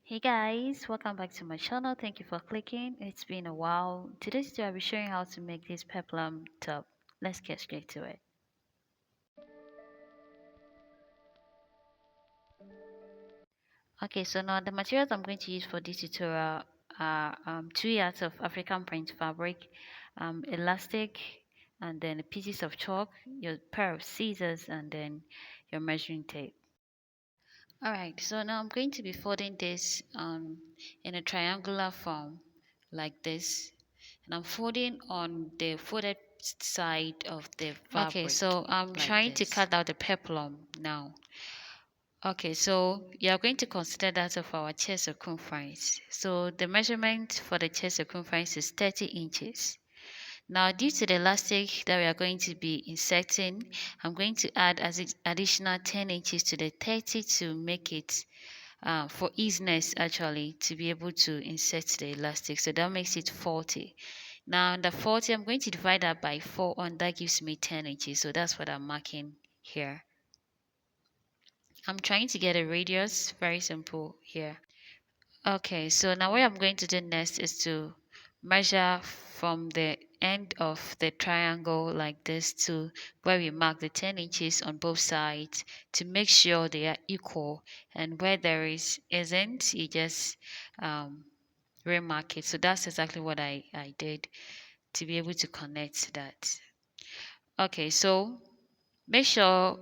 Hey guys, welcome back to my channel. Thank you for clicking. It's been a while. Today's video I'll be showing how to make this peplum top. Let's get straight to it. Okay, so now the materials I'm going to use for this tutorial are 2 yards of African print fabric, elastic, and then pieces of chalk, your pair of scissors, and then your measuring tape. Alright, so now I'm going to be folding this in a triangular form like this, and I'm folding on the folded side of the fabric. Okay, so I'm like trying to cut out the peplum now. Okay, so you are going to consider that of our chest circumference. So the measurement for the chest circumference is 30 inches. Now, due to the elastic that we are going to be inserting, I'm going to add additional 10 inches to the 30 to make it for easiness actually to be able to insert the elastic. So that makes it 40. Now, the 40, I'm going to divide that by 4 and that gives me 10 inches. So that's what I'm marking here. I'm trying to get a radius, very simple here. Okay, so now what I'm going to do next is to measure from the end of the triangle like this to where we mark the 10 inches on both sides to make sure they are equal, and where there isn't, you just remark it. So that's exactly what I did to be able to connect that. Okay, so make sure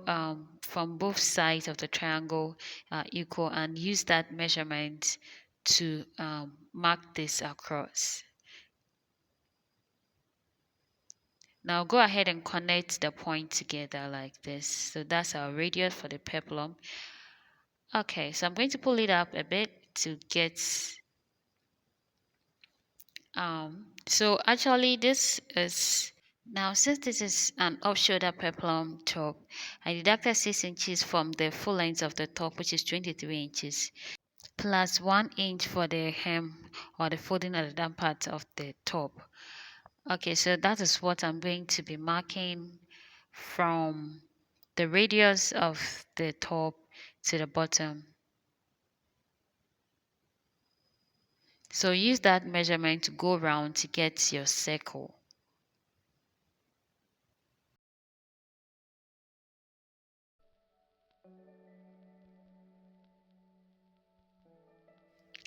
from both sides of the triangle are equal and use that measurement to mark this across. Now go ahead and connect the point together like this. So that's our radius for the peplum. Okay, so I'm going to pull it up a bit to get so actually this is now, since this is an off-shoulder peplum top, I deducted 6 inches from the full length of the top, which is 23 inches, plus 1 inch for the hem or the folding at the down part of the top. Okay, so that is what I'm going to be marking from the radius of the top to the bottom. So use that measurement to go around to get your circle.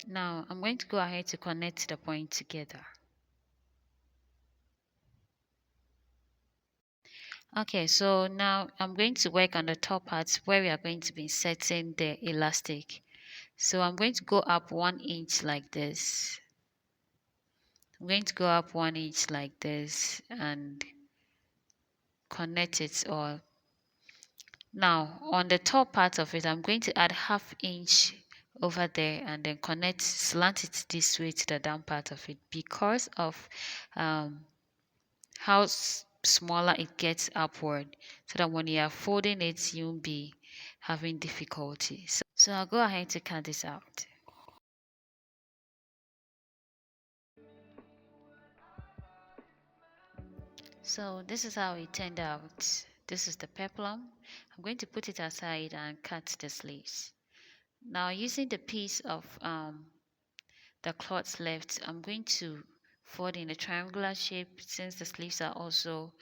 Now I'm going to go ahead to connect the point together. Okay, so now I'm going to work on the top parts where we are going to be inserting the elastic. So I'm going to go up 1 inch like this. I'm going to go up 1 inch like this and connect it all. Now on the top part of it, I'm going to add ½ inch over there and then slant it this way to the down part of it because of how smaller it gets upward, so that when you are folding it you won't be having difficulty. So I'll go ahead to cut this out. So this is how it turned out. This is the peplum. I'm going to put it aside and cut the sleeves. Now using the piece of the cloth left, I'm going to fold in a triangular shape. Since the sleeves are also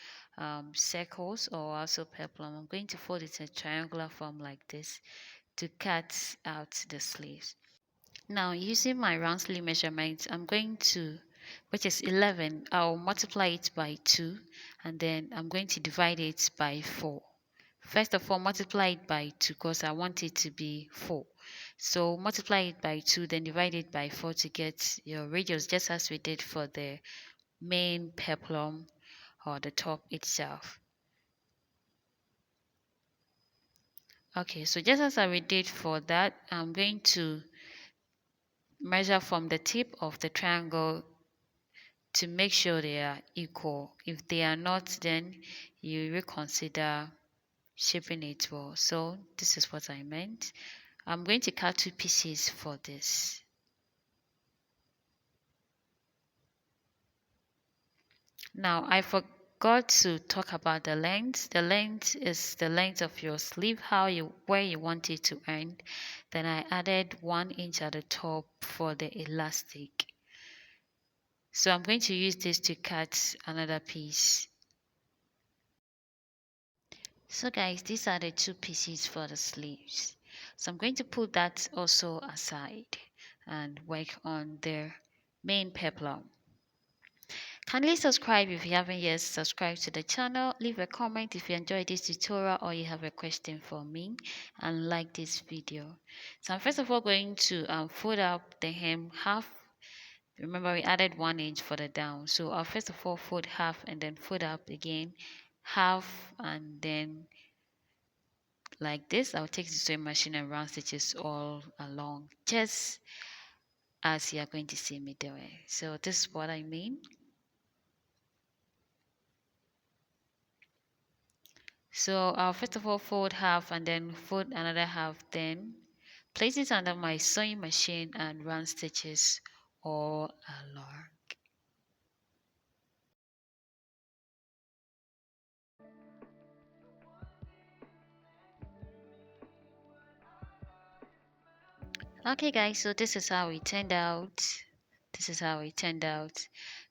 circles or also peplum, I'm going to fold it in a triangular form like this to cut out the sleeves. Now using my round sleeve measurement, I'm going to, which is 11, I'll multiply it by 2 and then I'm going to divide it by 4. First of all, multiply it by 2 because I want it to be 4. So multiply it by 2, then divide it by 4 to get your radius, just as we did for the main peplum or the top itself. Okay, so just as we did for that, I'm going to measure from the tip of the triangle to make sure they are equal. If they are not, then you reconsider shaping it well. So this is what I meant. I'm going to cut 2 pieces for this. Now forgot to talk about the length. The length is the length of your sleeve, where you want it to end. Then I added 1 inch at the top for the elastic. So I'm going to use this to cut another piece. So guys, these are the 2 pieces for the sleeves. So I'm going to put that also aside and work on the main peplum. Kindly subscribe if you haven't yet subscribed to the channel. Leave a comment if you enjoyed this tutorial or you have a question for me, and like this video. So I'm first of all going to fold up the hem half. Remember, we added 1 inch for the down, so I'll first of all fold half and then fold up again half, and then like this. I'll take the sewing machine and round stitches all along, just as you are going to see me doing. So this is what I mean. So I'll first of all fold half and then fold another half, then place it under my sewing machine and run stitches all along. Okay guys, so this is how it turned out.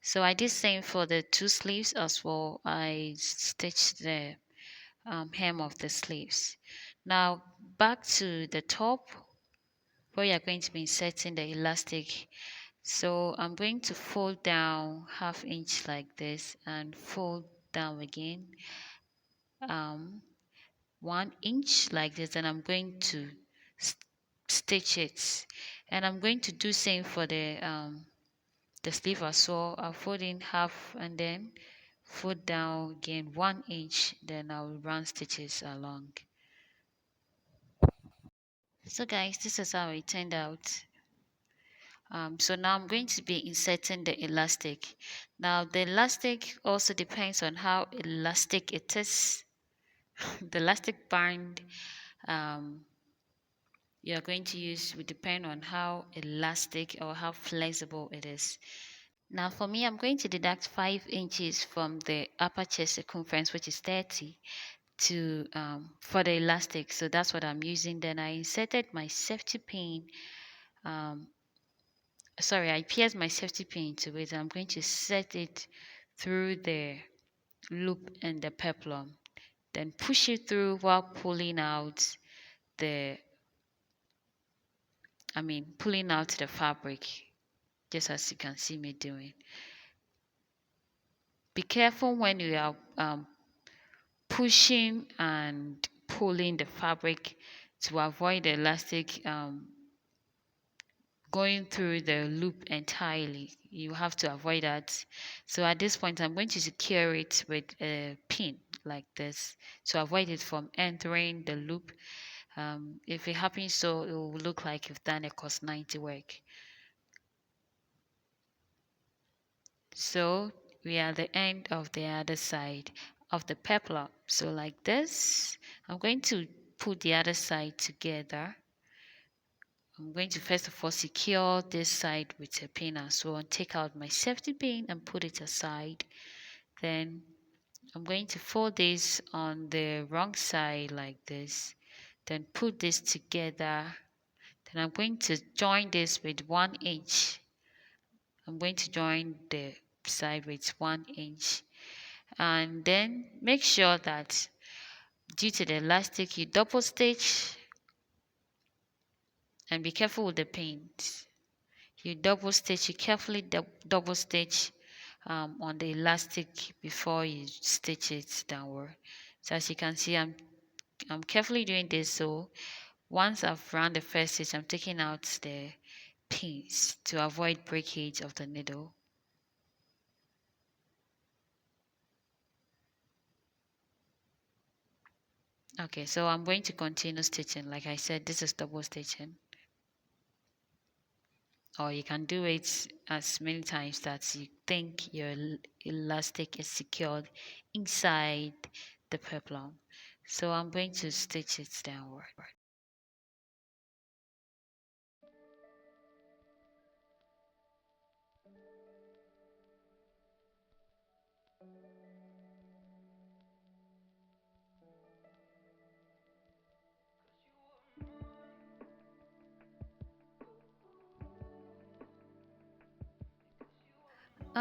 So I did same for the 2 sleeves as well. I stitched the hem of the sleeves. Now back to the top where you're going to be inserting the elastic. So I'm going to fold down ½ inch like this and fold down again 1 inch like this, and I'm going to stitch it, and I'm going to do same for the sleeve as well. I'll fold in half and then fold down again 1 inch, then I'll run stitches along. So guys, this is how it turned out. So now I'm going to be inserting the elastic. Now the elastic also depends on how elastic it is. The elastic band you are going to use will depend on how elastic or how flexible it is. Now for me, I'm going to deduct 5 inches from the upper chest circumference, which is 30, to for the elastic. So that's what I'm using. Then I inserted my safety pin. I pierced my safety pin into it. I'm going to set it through the loop and the peplum. Then push it through while pulling out pulling out the fabric, just as you can see me doing. Be careful when you are pushing and pulling the fabric to avoid the elastic going through the loop entirely. You have to avoid that. So at this point, I'm going to secure it with a pin like this to avoid it from entering the loop. If it happens so, it will look like you've done a cos 90 work. So we are at the end of the other side of the peplum. So like this, I'm going to put the other side together. I'm going to first of all secure this side with a pin as well, and take out my safety pin and put it aside. Then I'm going to fold this on the wrong side like this, then put this together. Then I'm going to join this with 1 inch. I'm going to join the side with 1 inch, and then make sure that due to the elastic you double stitch, and be careful with the paint. You carefully double stitch on the elastic before you stitch it downward. So as you can see, I'm carefully doing this. So once I've run the first stitch, I'm taking out the pins to avoid breakage of the needle. Okay, so I'm going to continue stitching. Like I said, this is double stitching, or you can do it as many times that you think your elastic is secured inside the peplum. So I'm going to stitch it downward.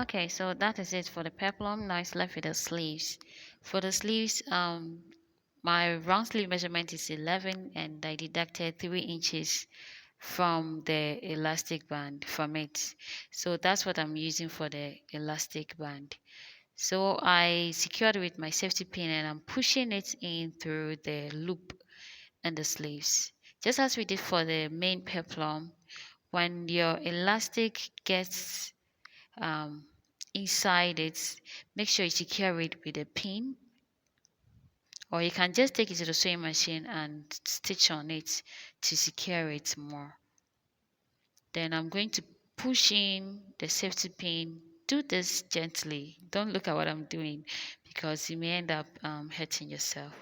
Okay, so that is it for the peplum. Now it's left with the sleeves. For the sleeves, my round sleeve measurement is 11 and I deducted 3 inches from the elastic band from it. So that's what I'm using for the elastic band. So I secured it with my safety pin and I'm pushing it in through the loop and the sleeves. Just as we did for the main peplum, when your elastic gets um, inside it, make sure you secure it with a pin, or you can just take it to the sewing machine and stitch on it to secure it more. Then I'm going to push in the safety pin. Do this gently. Don't look at what I'm doing because you may end up hurting yourself.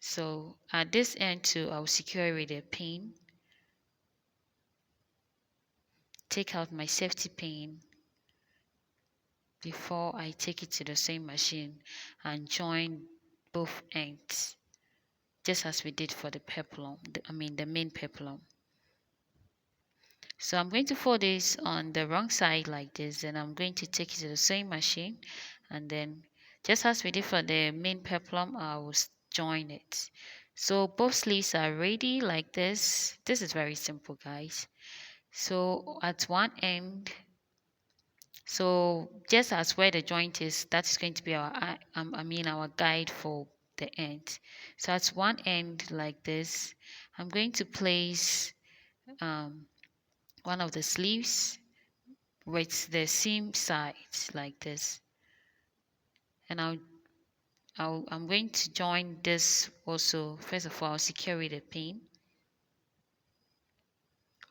So at this end too, I'll secure it with a pin. Take out my safety pin before I take it to the sewing machine and join both ends, just as we did for the peplum, the main peplum. So I'm going to fold this on the wrong side like this, and I'm going to take it to the sewing machine, and then just as we did for the main peplum, I will join it. So both sleeves are ready like this. This is very simple, guys. So at one end, so just as where the joint is, that's going to be our guide for the end. So at one end like this, I'm going to place um, one of the sleeves with the seam sides like this, and I'm going to join this also. First of all, I'll secure with a pin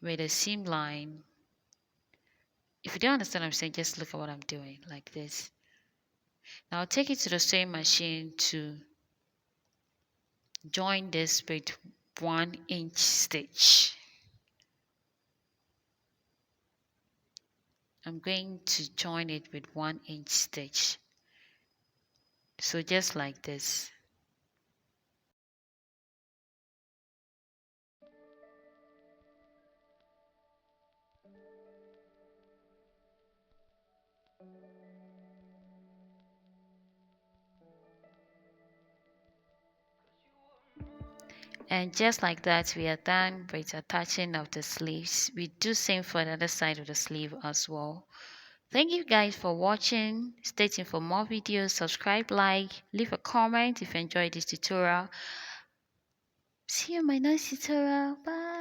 with a seam line. If you don't understand what I'm saying, just look at what I'm doing like this. Now I'll take it to the sewing machine to join this with 1-inch stitch. I'm going to join it with 1-inch stitch. So just like this. And just like that, we are done with attaching of the sleeves. We do same for the other side of the sleeve as well. Thank you guys for watching. Stay tuned for more videos. Subscribe, like, leave a comment if you enjoyed this tutorial. See you in my next tutorial. Bye.